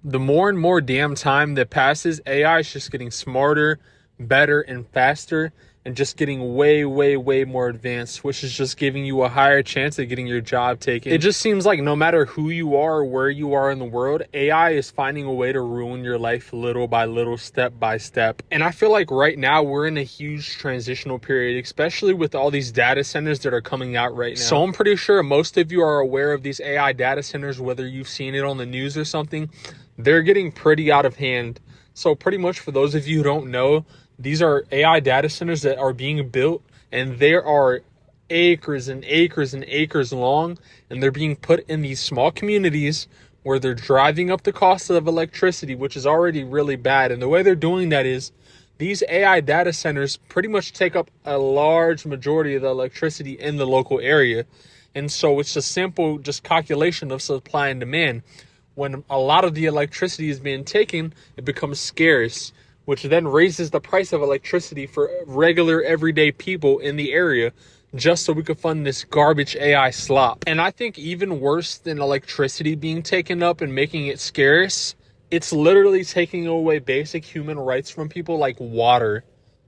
The more and more damn time that passes, AI is just getting smarter, better, and faster, and just getting way, way, way more advanced, which is just giving you a higher chance of getting your job taken. It just seems like no matter who you are or where you are in the world, AI is finding a way to ruin your life little by little, step by step. And I feel like right now we're in a huge transitional period, especially with all these data centers that are coming out right now. So I'm pretty sure most of you are aware of these AI data centers, whether you've seen it on the news or something. They're getting pretty out of hand. So pretty much for those of you who don't know, these are AI data centers that are being built, and there are acres and acres and acres long, and they're being put in these small communities where they're driving up the cost of electricity, which is already really bad. And the way they're doing that is these AI data centers pretty much take up a large majority of the electricity in the local area. And so it's a simple just calculation of supply and demand. When a lot of the electricity is being taken, it becomes scarce, which then raises the price of electricity for regular everyday people in the area, just so we could fund this garbage AI slop. And I think even worse than electricity being taken up and making it scarce, it's literally taking away basic human rights from people like water.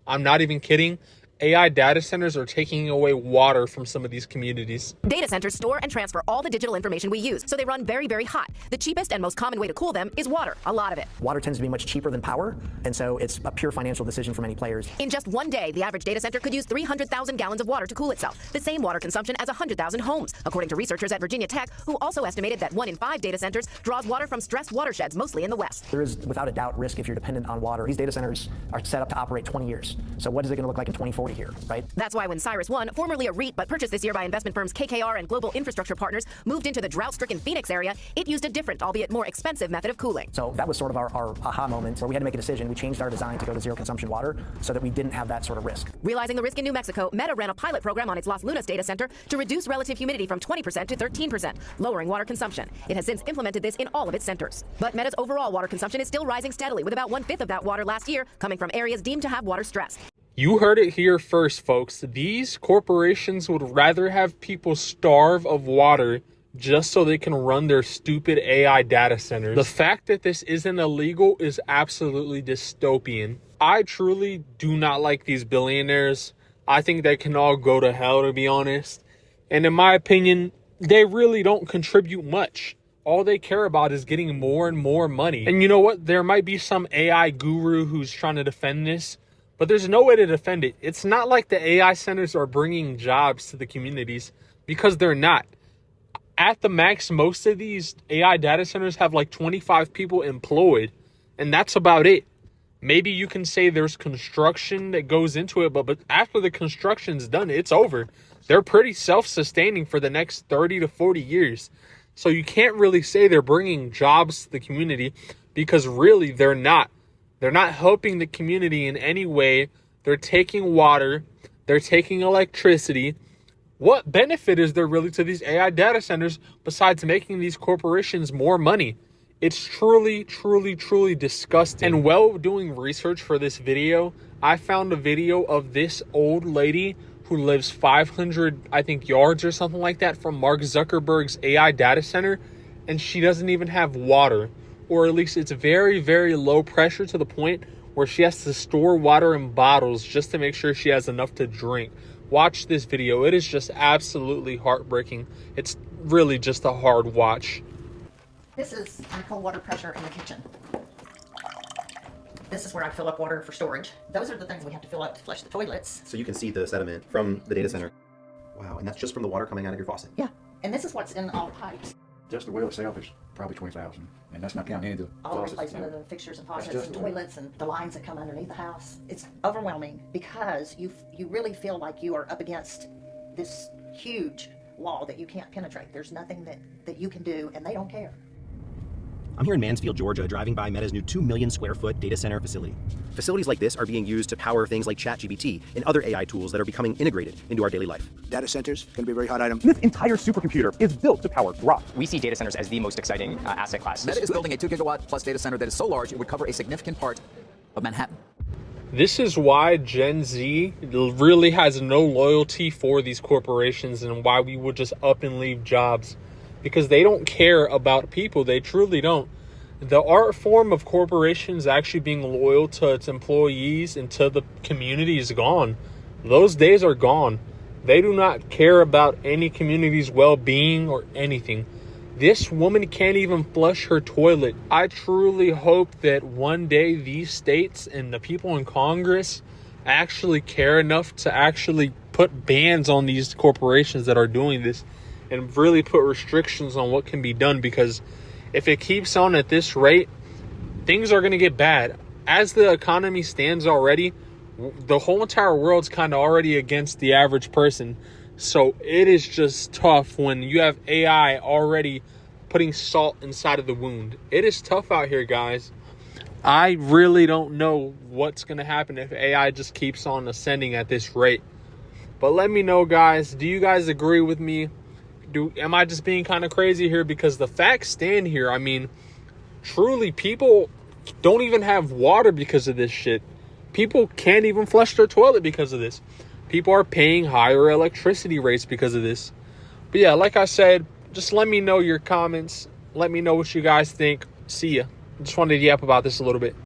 I'm not even kidding. AI data centers are taking away water from some of these communities. Data centers store and transfer all the digital information we use, so they run very, very hot. The cheapest and most common way to cool them is water, a lot of it. Water tends to be much cheaper than power, and so it's a pure financial decision for many players. In just one day, the average data center could use 300,000 gallons of water to cool itself, the same water consumption as 100,000 homes, according to researchers at Virginia Tech, who also estimated that 1 in 5 data centers draws water from stressed watersheds, mostly in the West. There is, without a doubt, risk if you're dependent on water. These data centers are set up to operate 20 years. So what is it going to look like in 2040 here, right? That's why when CyrusOne, formerly a REIT but purchased this year by investment firms KKR and Global Infrastructure Partners, moved into the drought-stricken Phoenix area, it used a different, albeit more expensive method of cooling. So that was sort of our aha moment where we had to make a decision. We changed our design to go to zero consumption water so that we didn't have that sort of risk. Realizing the risk in New Mexico, Meta ran a pilot program on its Las Lunas data center to reduce relative humidity from 20% to 13%, lowering water consumption. It has since implemented this in all of its centers. But Meta's overall water consumption is still rising steadily, with about 1/5 of that water last year coming from areas deemed to have water stress. You heard it here first, folks. These corporations would rather have people starve of water just so they can run their stupid AI data centers. The fact that this isn't illegal is absolutely dystopian. I truly do not like these billionaires. I think they can all go to hell, to be honest. And in my opinion, they really don't contribute much. All they care about is getting more and more money. And you know what? There might be some AI guru who's trying to defend this, but there's no way to defend it. It's not like the AI centers are bringing jobs to the communities, because they're not. At the max, most of these AI data centers have like 25 people employed, and that's about it. Maybe you can say there's construction that goes into it, but after the construction's done, it's over. They're pretty self-sustaining for the next 30 to 40 years. So you can't really say they're bringing jobs to the community, because really they're not. They're not helping the community in any way. They're taking water. They're taking electricity. What benefit is there really to these AI data centers besides making these corporations more money? It's truly, truly, truly disgusting. And while doing research for this video, I found a video of this old lady who lives 500, I think, yards or something like that from Mark Zuckerberg's AI data center, and she doesn't even have water. Or at least it's very, very low pressure to the point where she has to store water in bottles just to make sure she has enough to drink. Watch this video. It is just absolutely heartbreaking. It's really just a hard watch. This is my cold water pressure in the kitchen. This is where I fill up water for storage. Those are the things we have to fill up to flush the toilets. So you can see the sediment from the data center. Wow, and that's just from the water coming out of your faucet. Yeah, and this is what's in all the pipes. Just the well itself is probably 20,000, and that's not counting any of the All the faucets. replacement of the fixtures and faucets just and the- toilets and the lines that come underneath the house. It's overwhelming because you really feel like you are up against this huge wall that you can't penetrate. There's nothing that you can do, and they don't care. I'm here in Mansfield, Georgia, driving by Meta's new 2 million square foot data center facility. Facilities like this are being used to power things like ChatGPT and other AI tools that are becoming integrated into our daily life. Data centers going to be a very hot item. This entire supercomputer is built to power Grok. We see data centers as the most exciting asset class. Meta is building a 2 gigawatt plus data center that is so large it would cover a significant part of Manhattan. This is why Gen Z really has no loyalty for these corporations, and why we would just up and leave jobs, because they don't care about people. They truly don't. The art form of corporations actually being loyal to its employees and to the community is gone. Those days are gone. They do not care about any community's well-being or anything. This woman can't even flush her toilet. I truly hope that one day these states and the people in Congress actually care enough to actually put bans on these corporations that are doing this and really put restrictions on what can be done, because if it keeps on at this rate, things are going to get bad. As the economy stands already, the whole entire world's kind of already against the average person. So it is just tough when you have AI already putting salt inside of the wound. It is tough out here, guys. I really don't know what's going to happen if AI just keeps on ascending at this rate. But let me know, guys. Do you guys agree with me? Am I just being kind of crazy here? Because the facts stand here. I mean, truly, people don't even have water because of this shit. People can't even flush their toilet because of this. People are paying higher electricity rates because of this. But yeah, like I said, just let me know your comments. Let me know what you guys think. See ya. Just wanted to yap about this a little bit.